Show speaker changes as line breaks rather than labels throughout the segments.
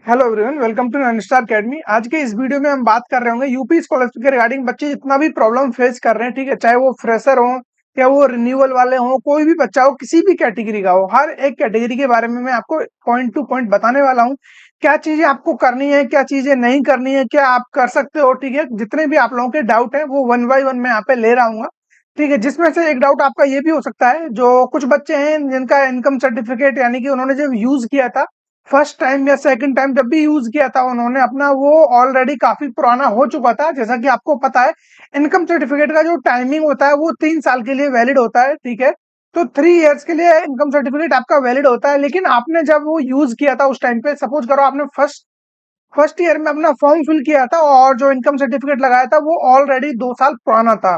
Hello everyone, welcome to Star Academy. आज के इस वीडियो में हम बात कर रहे होंगे यूपी स्कॉलरशिप के रिगार्डिंग। बच्चे जितना भी प्रॉब्लम फेस कर रहे हैं, ठीक है, चाहे वो फ्रेशर हो या वो रिन्यूअल वाले हो, कोई भी बच्चा हो, किसी भी कैटेगरी का हो, हर एक कैटेगरी के बारे में मैं आपको पॉइंट टू पॉइंट बताने वाला हूँ। क्या चीजें आपको करनी है, क्या चीजें नहीं करनी है, क्या आप कर सकते हो, ठीक है। जितने भी आप लोगों के डाउट है वो वन बाय वन मैं यहाँ पे ले रहा हूँ, ठीक है। जिसमें से एक डाउट आपका ये भी हो सकता है, जो कुछ बच्चे हैं जिनका इनकम सर्टिफिकेट यानी कि उन्होंने जब यूज किया था फर्स्ट टाइम या सेकंड टाइम जब भी यूज किया था उन्होंने अपना, वो ऑलरेडी काफी पुराना हो चुका था। जैसा कि आपको पता है, इनकम सर्टिफिकेट का जो टाइमिंग होता है वो 3 साल के लिए वैलिड होता है, ठीक है। तो 3 इयर्स के लिए इनकम सर्टिफिकेट आपका वैलिड होता है। लेकिन आपने जब वो यूज किया था उस टाइम पे, सपोज करो आपने फर्स्ट फर्स्ट ईयर में अपना फॉर्म फिल किया था और जो इनकम सर्टिफिकेट लगाया था वो ऑलरेडी 2 साल पुराना था,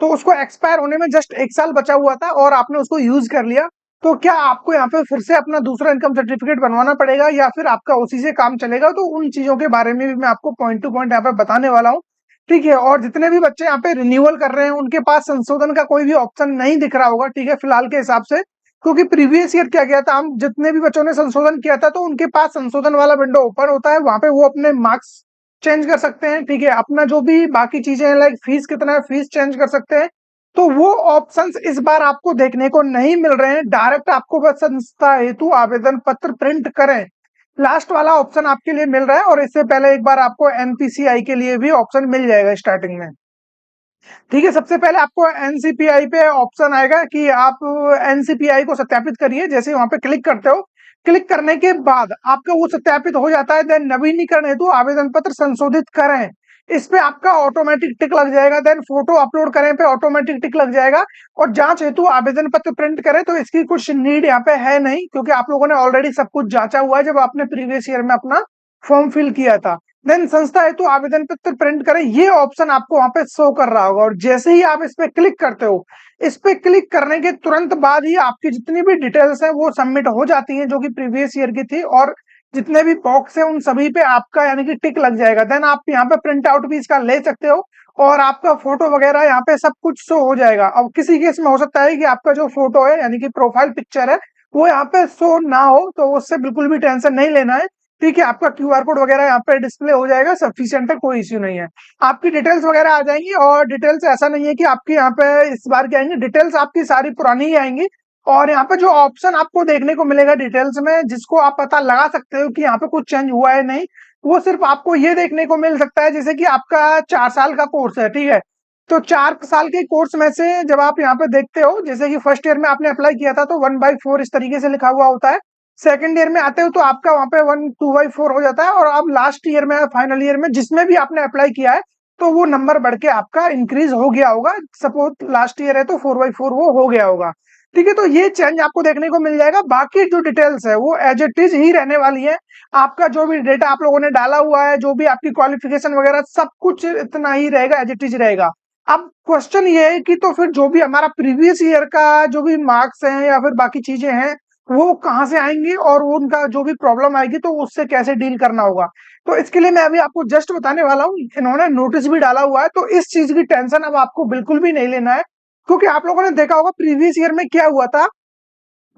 तो उसको एक्सपायर होने में जस्ट 1 साल बचा हुआ था और आपने उसको यूज कर लिया। तो क्या आपको यहाँ पे फिर से अपना दूसरा इनकम सर्टिफिकेट बनवाना पड़ेगा या फिर आपका उसी से काम चलेगा? तो उन चीजों के बारे में भी मैं आपको पॉइंट टू पॉइंट यहाँ पे बताने वाला हूँ, ठीक है। और जितने भी बच्चे यहाँ पे रिन्यूअल कर रहे हैं उनके पास संशोधन का कोई भी ऑप्शन नहीं दिख रहा होगा, ठीक है, फिलहाल के हिसाब से। क्योंकि प्रीवियस ईयर क्या गया था, हम जितने भी बच्चों ने संशोधन किया था तो उनके पास संशोधन वाला विंडो ओपन होता है, वहां पे वो अपने मार्क्स चेंज कर सकते हैं, ठीक है। अपना जो भी बाकी चीजें हैं, लाइक फीस कितना है, फीस चेंज कर सकते हैं। तो वो ऑप्शंस इस बार आपको देखने को नहीं मिल रहे हैं। डायरेक्ट आपको बस संस्था हेतु आवेदन पत्र प्रिंट करें, लास्ट वाला ऑप्शन आपके लिए मिल रहा है। और इससे पहले एक बार आपको एनपीसीआई के लिए भी ऑप्शन मिल जाएगा स्टार्टिंग में, ठीक है। सबसे पहले आपको एनसीपीआई पे ऑप्शन आएगा कि आप एनसीपीआई को सत्यापित करिए। जैसे ही वहां पे क्लिक करते हो, क्लिक करने के बाद आपका वो सत्यापित हो जाता है। देन नवीनीकरण हेतु आवेदन पत्र संशोधित करें, इस पे आपका ऑटोमेटिक टिक लग जाएगा। देन फोटो अपलोड करें पे ऑटोमेटिक टिक लग जाएगा। और जांच हेतु आवेदन पत्र प्रिंट करें, तो इसकी कुछ नीड यहाँ पे है नहीं, क्योंकि आप लोगों ने ऑलरेडी सब कुछ जांचा हुआ है जब आपने प्रीवियस ईयर में अपना फॉर्म फिल किया था। देन संस्था हेतु आवेदन पत्र प्रिंट करें, ये ऑप्शन आपको वहां पे शो कर रहा होगा। और जैसे ही आप इस पे क्लिक करते हो, इस पे क्लिक करने के तुरंत बाद ही आपकी जितनी भी डिटेल्स है वो सबमिट हो जाती हैं, जो कि प्रीवियस ईयर की थी। और जितने भी बॉक्स है उन सभी पे आपका यानी कि टिक लग जाएगा। देन आप यहाँ पे प्रिंट आउट भी इसका ले सकते हो और आपका फोटो वगैरह यहाँ पे सब कुछ शो हो जाएगा। अब किसी केस में हो सकता है कि आपका जो फोटो है यानी कि प्रोफाइल पिक्चर है वो यहाँ पे शो ना हो, तो उससे बिल्कुल भी टेंशन नहीं लेना है, ठीक है। आपका क्यूआर कोड वगैरह यहाँ पे डिस्प्ले हो जाएगा, सफिशिएंट है, कोई इश्यू नहीं है। आपकी डिटेल्स वगैरह आ जाएंगी। और डिटेल्स ऐसा नहीं है कि आपकी यहाँ पे इस बार क्या आएंगी, डिटेल्स आपकी सारी पुरानी ही आएंगी। और यहाँ पे जो ऑप्शन आपको देखने को मिलेगा डिटेल्स में, जिसको आप पता लगा सकते हो कि यहाँ पे कुछ चेंज हुआ है नहीं, वो सिर्फ आपको ये देखने को मिल सकता है। जैसे कि आपका 4 साल का कोर्स है, ठीक है। तो 4 साल के कोर्स में से जब आप यहाँ पे देखते हो, जैसे कि फर्स्ट ईयर में आपने अप्लाई किया था तो 1/4 इस तरीके से लिखा हुआ होता है। सेकंड ईयर में आते हो तो आपका वहां पे 2/4 हो जाता है। और अब लास्ट ईयर में, फाइनल ईयर में, जिसमें भी आपने अप्लाई किया है, तो वो नंबर बढ़ के आपका इंक्रीज हो गया होगा। सपोज लास्ट ईयर है तो 4/4 वो हो गया होगा, ठीक है। तो ये चेंज आपको देखने को मिल जाएगा। बाकी जो डिटेल्स है वो एज इट इज ही रहने वाली है। आपका जो भी डेटा आप लोगों ने डाला हुआ है, जो भी आपकी क्वालिफिकेशन वगैरह, सब कुछ इतना ही रहेगा, एज इट इज रहेगा। अब क्वेश्चन ये है कि तो फिर जो भी हमारा प्रीवियस ईयर का जो भी मार्क्स हैं या फिर बाकी चीजें हैं, वो कहाँ से आएंगी और वो उनका जो भी प्रॉब्लम आएगी तो उससे कैसे डील करना होगा। तो इसके लिए मैं अभी आपको जस्ट बताने वाला हूँ। इन्होंने नोटिस भी डाला हुआ है, तो इस चीज की टेंशन अब आपको बिल्कुल भी नहीं लेना है। क्योंकि आप लोगों ने देखा होगा प्रीवियस ईयर में क्या हुआ था,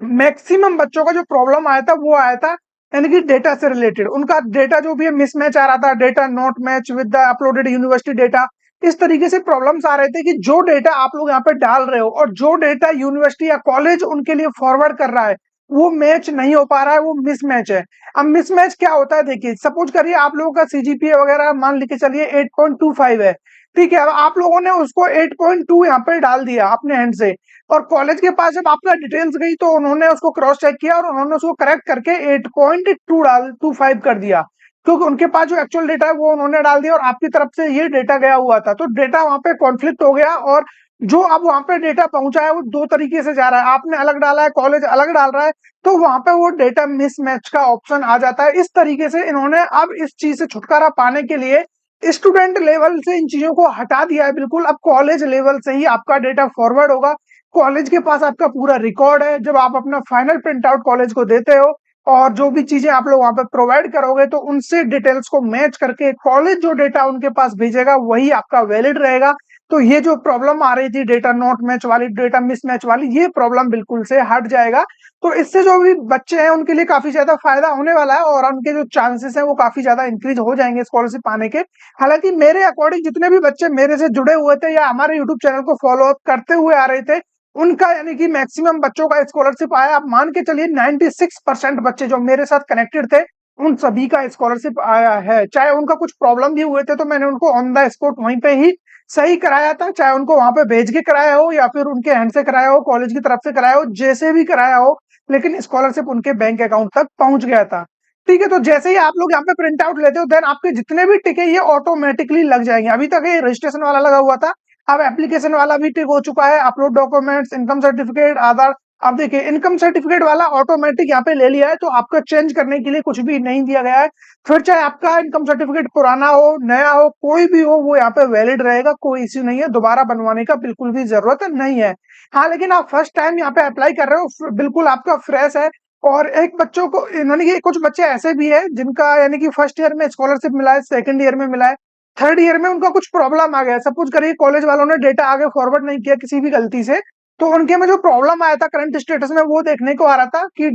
मैक्सिमम बच्चों का जो प्रॉब्लम आया था वो आया था यानी कि डेटा से रिलेटेड। उनका डेटा जो भी है मिसमैच आ रहा था, data not match with the uploaded university data. इस तरीके से प्रॉब्लम्स आ रहे थे कि जो डेटा आप लोग यहाँ पे डाल रहे हो और जो डेटा यूनिवर्सिटी या कॉलेज उनके लिए फॉरवर्ड कर रहा है वो मैच नहीं हो पा रहा है, वो मिसमैच है। अब मिसमैच क्या होता है, देखिए सपोज करिए आप लोगों का सीजीपीए वगैरह मान लिखे चलिए 8.25 है, ठीक है। अब आप लोगों ने उसको 8.2 यहाँ पे डाल दिया अपने हैंड से, और कॉलेज के पास जब आपका डिटेल्स गई तो उन्होंने उसको क्रॉस चेक किया और उन्होंने उसको करेक्ट करके 8.25 कर दिया, क्योंकि उनके पास जो एक्चुअल डेटा है वो उन्होंने डाल दिया और आपकी तरफ से ये डेटा गया हुआ था। तो डेटा वहां पे कॉन्फ्लिक्ट हो गया और जो अब वहां पे डेटा पहुंचा है वो दो तरीके से जा रहा है, आपने अलग डाला है, कॉलेज अलग डाल रहा है, तो वहां पे वो डेटा मिसमैच का ऑप्शन आ जाता है। इस तरीके से इन्होंने अब इस चीज से छुटकारा पाने के लिए स्टूडेंट लेवल से इन चीजों को हटा दिया है बिल्कुल। अब कॉलेज लेवल से ही आपका डेटा फॉरवर्ड होगा। कॉलेज के पास आपका पूरा रिकॉर्ड है। जब आप अपना फाइनल प्रिंट आउट कॉलेज को देते हो और जो भी चीजें आप लोग वहां पे प्रोवाइड करोगे, तो उनसे डिटेल्स को मैच करके कॉलेज जो डेटा उनके पास भेजेगा वही आपका वैलिड रहेगा। तो ये जो प्रॉब्लम आ रही थी डेटा नॉट मैच वाली, डेटा मिसमैच वाली, ये प्रॉब्लम बिल्कुल से हट जाएगा। तो इससे जो भी बच्चे हैं उनके लिए काफी ज्यादा फायदा होने वाला है और उनके जो चांसेस हैं वो काफी ज्यादा इंक्रीज हो जाएंगे स्कॉलरशिप पाने के। हालांकि मेरे अकॉर्डिंग जितने भी बच्चे मेरे से जुड़े हुए थे या हमारे यूट्यूब चैनल को फॉलो अप करते हुए आ रहे थे, उनका यानी कि मैक्सिमम बच्चों का स्कॉलरशिप आया। आप मान के चलिए 96% बच्चे जो मेरे साथ कनेक्टेड थे उन सभी का स्कॉलरशिप आया है। चाहे उनका कुछ प्रॉब्लम भी हुए थे तो मैंने उनको ऑन द स्पॉट वहीं पे ही सही कराया था, चाहे उनको वहां पे भेज के कराया हो या फिर उनके हैंड से कराया हो, कॉलेज की तरफ से कराया हो, जैसे भी कराया हो, लेकिन स्कॉलरशिप उनके बैंक अकाउंट तक पहुंच गया था। ठीक है, तो जैसे ही आप लोग यहाँ पे प्रिंट आउट लेते हो देन आपके जितने भी टिक है ये ऑटोमेटिकली लग जाएंगे। अभी तक ये रजिस्ट्रेशन वाला लगा हुआ था, अब एप्लीकेशन वाला भी टिक हो चुका है, अपलोड डॉक्यूमेंट्स, इनकम सर्टिफिकेट, आधार। अब देखिए इनकम सर्टिफिकेट वाला ऑटोमेटिक यहाँ पे ले लिया है, तो आपका चेंज करने के लिए कुछ भी नहीं दिया गया है। फिर चाहे आपका इनकम सर्टिफिकेट पुराना हो नया हो कोई भी हो वो यहाँ पे वैलिड रहेगा, कोई इश्यू नहीं है, दोबारा बनवाने का बिल्कुल भी जरूरत नहीं है। हाँ लेकिन आप फर्स्ट टाइम यहाँ पे अप्लाई कर रहे हो, बिल्कुल आपका फ्रेश है। और एक बच्चों को इन्होंने कि कुछ बच्चे ऐसे भी है जिनका यानी कि फर्स्ट ईयर में स्कॉलरशिप मिला है, सेकंड ईयर में मिला है, थर्ड ईयर में उनका कुछ प्रॉब्लम आ गया। सपोज करिए कॉलेज वालों ने डेटा आगे फॉरवर्ड नहीं किया किसी भी गलती से, तो उनके में जो प्रॉब्लम आया था करंट स्टेटस में वो देखने को आ रहा था कि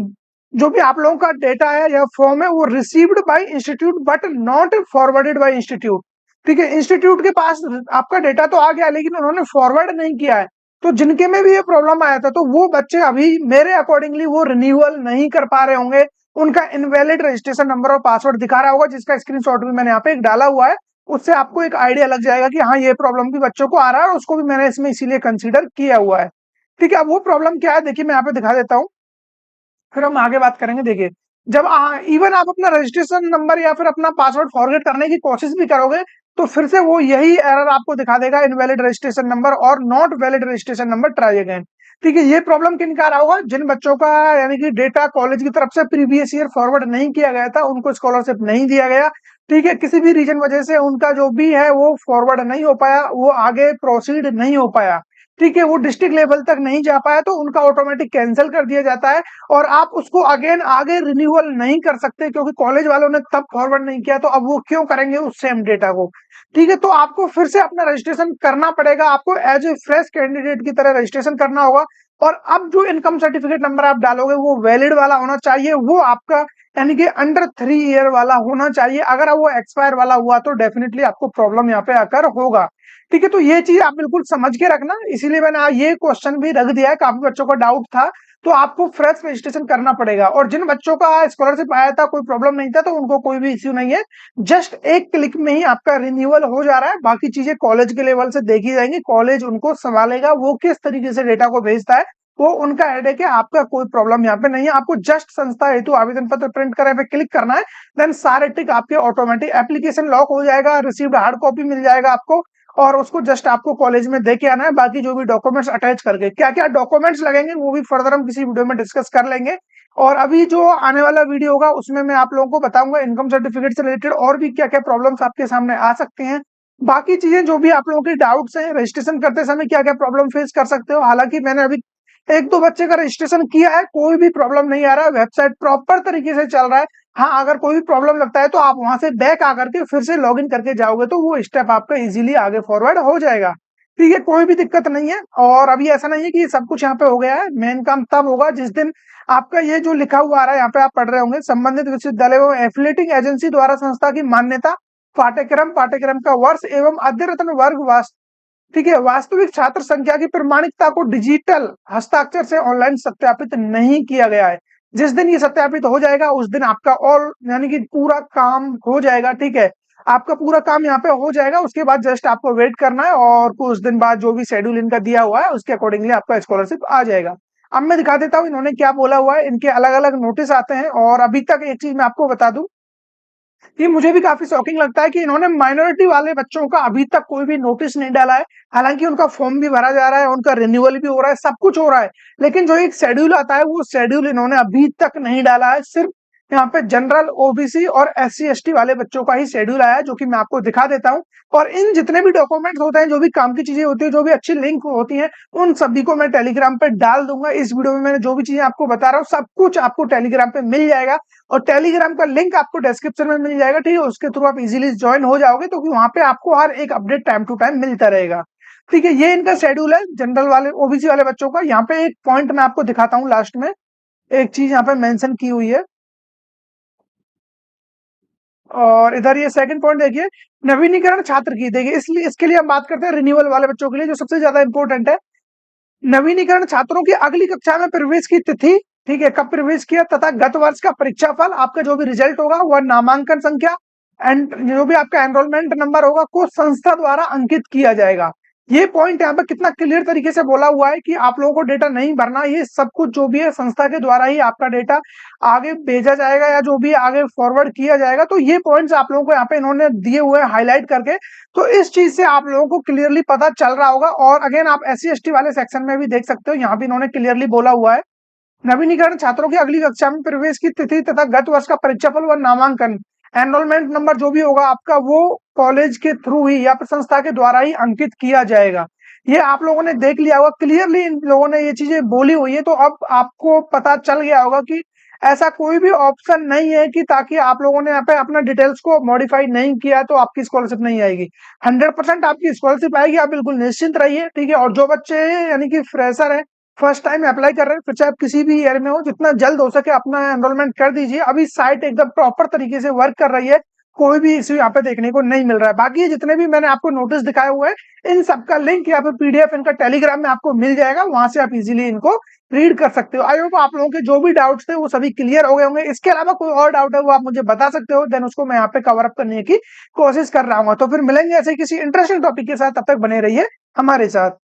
जो भी आप लोगों का डेटा है या फॉर्म है वो received by institute but not forwarded bye institute. ठीक है, इंस्टीट्यूट के पास आपका डेटा तो आ गया लेकिन उन्होंने फॉरवर्ड नहीं किया है। तो जिनके में भी ये प्रॉब्लम आया था तो वो बच्चे अभी मेरे अकॉर्डिंगली वो रिन्यूअल नहीं कर पा रहे होंगे। उनका इनवैलिड रजिस्ट्रेशन नंबर और पासवर्ड दिखा रहा होगा, जिसका स्क्रीनशॉट भी मैंने यहाँ पे एक डाला हुआ है। उससे आपको एक आइडिया लग जाएगा कि हाँ ये प्रॉब्लम भी बच्चों को आ रहा है और उसको भी मैंने इसमें इसीलिए कंसीडर किया हुआ है। ठीक है, अब वो प्रॉब्लम क्या है देखिए मैं यहाँ पे दिखा देता हूँ, फिर हम आगे बात करेंगे। देखिए जब इवन आप अपना रजिस्ट्रेशन नंबर या फिर अपना पासवर्ड फॉरगेट करने की कोशिश भी करोगे तो फिर से वो यही एरर आपको दिखा देगा, इनवैलिड रजिस्ट्रेशन नंबर और not valid registration number, try again. ठीक है, ये प्रॉब्लम किन का आ रहा होगा, जिन बच्चों का यानी कि डेटा कॉलेज की तरफ से प्रीवियस ईयर फॉरवर्ड नहीं किया गया था, उनको स्कॉलरशिप नहीं दिया गया। ठीक है, किसी भी रीजन वजह से उनका जो भी है वो फॉरवर्ड नहीं हो पाया, वो आगे प्रोसीड नहीं हो पाया। ठीक है, वो डिस्ट्रिक्ट लेवल तक नहीं जा पाया तो उनका ऑटोमेटिक कैंसिल कर दिया जाता है और आप उसको अगेन आगे रिन्यूअल नहीं कर सकते क्योंकि कॉलेज वालों ने तब फॉरवर्ड नहीं किया, तो अब वो क्यों करेंगे उस सेम डेटा को। ठीक है, तो आपको फिर से अपना रजिस्ट्रेशन करना पड़ेगा, आपको एज ए फ्रेश कैंडिडेट की तरह रजिस्ट्रेशन करना होगा। और अब जो इनकम सर्टिफिकेट नंबर आप डालोगे वो वैलिड वाला होना चाहिए, वो आपका यानी कि अंडर 3 ईयर वाला होना चाहिए। अगर वो एक्सपायर वाला हुआ तो डेफिनेटली आपको प्रॉब्लम यहाँ पे आकर होगा। ठीक है, तो ये चीज आप बिल्कुल समझ के रखना, इसीलिए मैंने ये क्वेश्चन भी रख दिया है, काफी बच्चों का डाउट था। तो आपको फ्रेश रजिस्ट्रेशन करना पड़ेगा और जिन बच्चों का स्कॉलरशिप आया था कोई प्रॉब्लम नहीं था तो उनको कोई भी इश्यू नहीं है, जस्ट एक क्लिक में ही आपका रिन्यूअल हो जा रहा है। बाकी चीजें कॉलेज के लेवल से देखी जाएंगी, कॉलेज उनको संभालेगा, वो किस तरीके से डेटा को भेजता है वो उनका हेडेक है, आपका कोई प्रॉब्लम यहाँ पे नहीं है। आपको जस्ट संस्था हेतु आवेदन पत्र प्रिंट करें पे क्लिक करना है, देन सारे टिक आपके ऑटोमेटिक एप्लीकेशन लॉक हो जाएगा, रिसीव्ड हार्ड कॉपी मिल जाएगा आपको और उसको जस्ट आपको कॉलेज में दे के आना है। बाकी जो भी डॉक्यूमेंट्स अटैच करके क्या क्या डॉक्यूमेंट्स लगेंगे वो भी फर्दर हम किसी वीडियो में डिस्कस कर लेंगे। और अभी जो आने वाला वीडियो होगा उसमें मैं आप लोगों को बताऊंगा इनकम सर्टिफिकेट से रिलेटेड और भी क्या क्या प्रॉब्लम्स आपके सामने आ सकते हैं। बाकी चीजें जो भी आप लोगों के डाउट्स हैं, रजिस्ट्रेशन करते समय क्या क्या प्रॉब्लम फेस कर सकते हो, हालांकि मैंने अभी एक दो बच्चे का रजिस्ट्रेशन किया है, कोई भी प्रॉब्लम नहीं आ रहा है, वेबसाइट प्रॉपर तरीके से चल रहा है। हाँ अगर कोई भी प्रॉब्लम लगता है तो आप वहां से बैक आकर के फिर से लॉगिन करके जाओगे तो वो स्टेप आपका इजीली आगे फॉरवर्ड हो जाएगा। ठीक है, कोई भी दिक्कत नहीं है। और अभी ऐसा नहीं है कि सब कुछ यहाँ पे हो गया है, मेन काम तब होगा जिस दिन आपका ये जो लिखा हुआ आ रहा है यहाँ पे आप पढ़ रहे होंगे, संबंधित विश्वविद्यालय एवं एफिलेटिंग एजेंसी द्वारा संस्था की मान्यता, पाठ्यक्रम, पाठ्यक्रम का वर्ष एवं अध्ययन वर्ग, ठीक है, वास्तविक छात्र संख्या की प्रमाणिकता को डिजिटल हस्ताक्षर से ऑनलाइन सत्यापित नहीं किया गया है। जिस दिन ये सत्यापित हो जाएगा उस दिन आपका ऑल यानी कि पूरा काम हो जाएगा। ठीक है, आपका पूरा काम यहाँ पे हो जाएगा, उसके बाद जस्ट आपको वेट करना है और कुछ दिन बाद जो भी शेड्यूल इनका दिया हुआ है उसके अकॉर्डिंगली आपका स्कॉलरशिप आ जाएगा। अब मैं दिखा देता हूँ इन्होंने क्या बोला हुआ है, इनके अलग अलग नोटिस आते हैं। और अभी तक एक चीज मैं आपको बता दूं, ये मुझे भी काफी शॉकिंग लगता है कि इन्होंने माइनॉरिटी वाले बच्चों का अभी तक कोई भी नोटिस नहीं डाला है। हालांकि उनका फॉर्म भी भरा जा रहा है, उनका रिन्यूअल भी हो रहा है, सब कुछ हो रहा है, लेकिन जो एक शेड्यूल आता है वो शेड्यूल इन्होंने अभी तक नहीं डाला है। सिर्फ यहाँ पे जनरल, ओबीसी और SC ST वाले बच्चों का ही शेड्यूल आया है, जो कि मैं आपको दिखा देता हूँ। और इन जितने भी डॉक्यूमेंट्स होते हैं, जो भी काम की चीजें होती है, जो भी अच्छी लिंक होती है, उन सभी को मैं टेलीग्राम पे डाल दूंगा। इस वीडियो में मैंने जो भी चीजें आपको बता रहा हूँ सब कुछ आपको टेलीग्राम पे मिल जाएगा और टेलीग्राम का लिंक आपको डिस्क्रिप्शन में मिल जाएगा। ठीक है, उसके थ्रू आप इजीली ज्वाइन हो जाओगे तो वहां पे आपको हर एक अपडेट टाइम टू टाइम मिलता रहेगा। ठीक है, ये इनका शेड्यूल है जनरल वाले, ओबीसी वाले बच्चों का। यहाँ पे एक पॉइंट मैं आपको दिखाता हूँ लास्ट में, एक चीज यहाँ पे मेंशन की हुई है। और इधर ये सेकंड पॉइंट देखिए, नवीनीकरण छात्र की, देखिए इसलिए इसके लिए हम बात करते हैं रिन्यूअल वाले बच्चों के लिए, जो सबसे ज्यादा इंपॉर्टेंट है। नवीनीकरण छात्रों की अगली कक्षा में प्रवेश की तिथि, ठीक है, कब प्रवेश किया, तथा गत वर्ष का परीक्षा फल, आपका जो भी रिजल्ट होगा वह नामांकन संख्या एंड जो भी आपका एनरोलमेंट नंबर होगा को संस्था द्वारा अंकित किया जाएगा। ये पॉइंट यहाँ पे कितना क्लियर तरीके से बोला हुआ है कि आप लोगों को डेटा नहीं भरना, ये सब कुछ जो भी है संस्था के द्वारा ही आपका डेटा आगे भेजा जाएगा या जो भी आगे फॉरवर्ड किया जाएगा। तो ये पॉइंट्स आप लोगों को यहाँ पे इन्होंने दिए हुए हैं हाईलाइट करके, तो इस चीज से आप लोगों को क्लियरली पता चल रहा होगा। और अगेन आप SC ST वाले सेक्शन में भी देख सकते हो, यहाँ भी इन्होंने क्लियरली बोला हुआ है, नवीनीकरण छात्रों की अगली कक्षा में प्रवेश की तिथि तथा गत वर्ष का परीक्षाफल व नामांकन एनरोलमेंट नंबर जो भी होगा आपका, वो कॉलेज के थ्रू ही या फिर संस्था के द्वारा ही अंकित किया जाएगा। ये आप लोगों ने देख लिया होगा क्लियरली, इन लोगों ने ये चीजें बोली हुई है, तो अब आपको पता चल गया होगा कि ऐसा कोई भी ऑप्शन नहीं है कि ताकि आप लोगों ने यहाँ पे अपना डिटेल्स को मॉडिफाई नहीं किया तो आपकी स्कॉलरशिप नहीं आएगी। 100% आपकी स्कॉलरशिप आएगी, आप बिल्कुल निश्चिंत रहिए, ठीक है। और जो बच्चे यानी कि फ्रेशर है, फर्स्ट टाइम अप्लाई कर रहे हैं, फिर चाहे आप किसी भी ईयर में हो, जितना जल्द हो सके अपना एनरोलमेंट कर दीजिए। अभी साइट एकदम प्रॉपर तरीके से वर्क कर रही है, कोई भी इश्यू यहाँ पे देखने को नहीं मिल रहा है। बाकी जितने भी मैंने आपको नोटिस दिखाए हुए हैं, इन सबका लिंक या फिर PDF इनका टेलीग्राम में आपको मिल जाएगा, वहां से आप इजीली इनको रीड कर सकते हो। आई होप आप लोगों के जो भी डाउट्स थे वो सभी क्लियर हो गए होंगे। इसके अलावा कोई और डाउट है वो आप मुझे बता सकते हो, देन उसको मैं यहाँ पे कवर अप करने की कोशिश कर रहा हूँ। तो फिर मिलेंगे ऐसे किसी इंटरेस्टिंग टॉपिक के साथ, तब तक बने रहिए हमारे साथ।